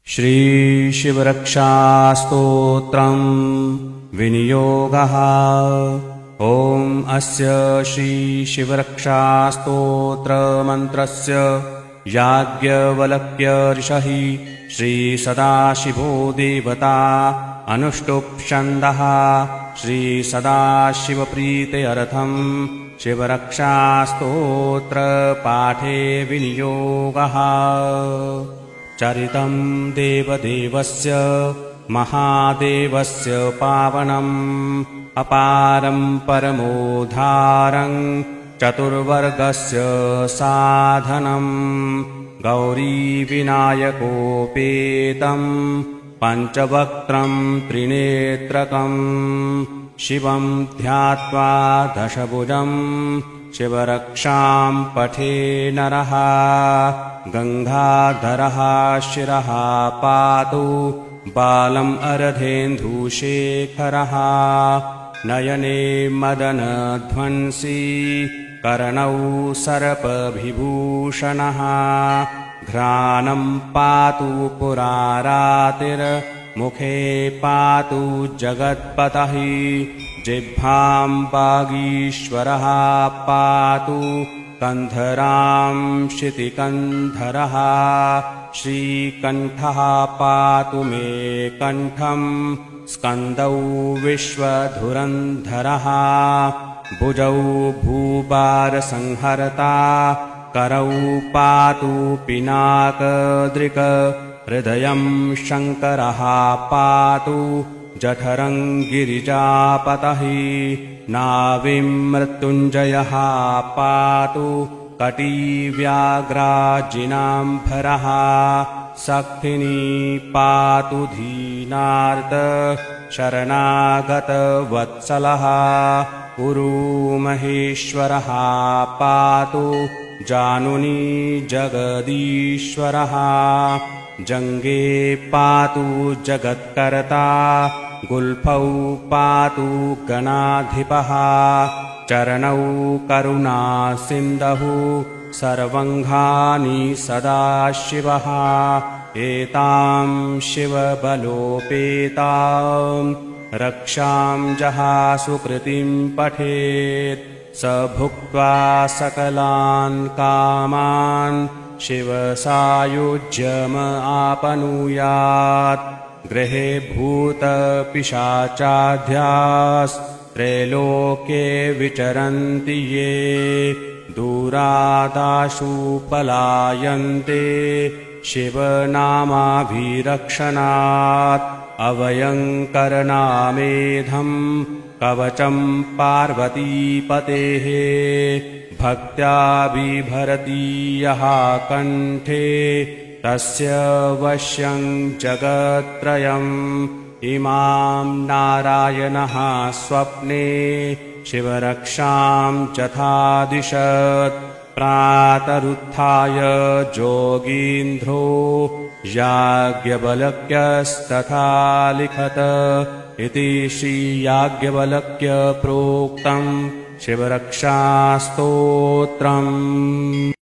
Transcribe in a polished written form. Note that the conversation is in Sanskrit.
श्रीशिवरक्षास्तोत्रम् विनियोगः। ॐ अस्य श्रीशिवरक्षास्तोत्रमन्त्रस्य याज्ञवल्क्य ऋषिः श्रीसदाशिवो देवता अनुष्टुप् श्रीसदाशिवप्रीत्यर्थम् शिवरक्षास्तोत्रपाठे विनियोगः। चरितं देवदेवस्य महादेवस्य पावनम् अपारं परमोद्धारं चतुर्वर्गस्य साधनम् गौरीविनायकोपेतं पञ्चवक्त्रं त्रिनेत्रकम् शिवं ध्यात्वा दशभुजं शिवरक्षां पठे नरः। गङ्गाधरः शिरः पातु बालम् अर्धेन्दुशेखरः। नयने मदनध्वंसी कर्णौ सर्पविभूषणः। घ्राणं पातु पुरारातिर्मुखे पातु जगत्पतिः। जिह्वां वागीश्वरः पातु कन्धरां शितिकन्धरः। श्रीकण्ठः पातु मे कण्ठं स्कन्दौ विश्वधुरन्धरः। भुजौ भूपारसंहर्ता करौ पातु पिनाकदृक्। हृदयं शङ्करः पातु जठरं गिरिजापतिः। नाभिं मृत्युञ्जयः पातु कटिव्याघ्राजिनाम्भरः। शक्तिनी पातु दीनार्त शरणागतवत्सलः। उरुमहेश्वरः पातु जानुनी जगदीश्वरः। जङ्गे पातु जगत्कर्ता गुल्फौ पातु गणाधिपः। चरणौ करुणासिन्धुः सर्वङ्घानि सदाशिवः। एतां शिवबलोपेतां रक्षां जहासु कृतिं पठेत्। स भुक्त्वा सकलान् कामान् शिवसायुज्यमाप्नुयात्। गृहे भूतपिशाचाद्यास्त्रैलोक्ये विचरन्ति ये। दूरादाशु पलायन्ते शिवनामाभिरक्षणात्। अभयङ्करनामेधं कवचं पार्वतीपतेः। भक्त्या बिभरति यः कण्ठे तस्य वश्यं जगत्त्रयम्। इमां नारायणः स्वप्ने शिवरक्षां चथादिशत्। प्रातरुत्थाय जोगीन्द्रो याज्ञवल्क्यस्तथा लिखत। इति श्रीयाज्ञवल्क्य प्रोक्तं शिवरक्षास्तोत्रम्।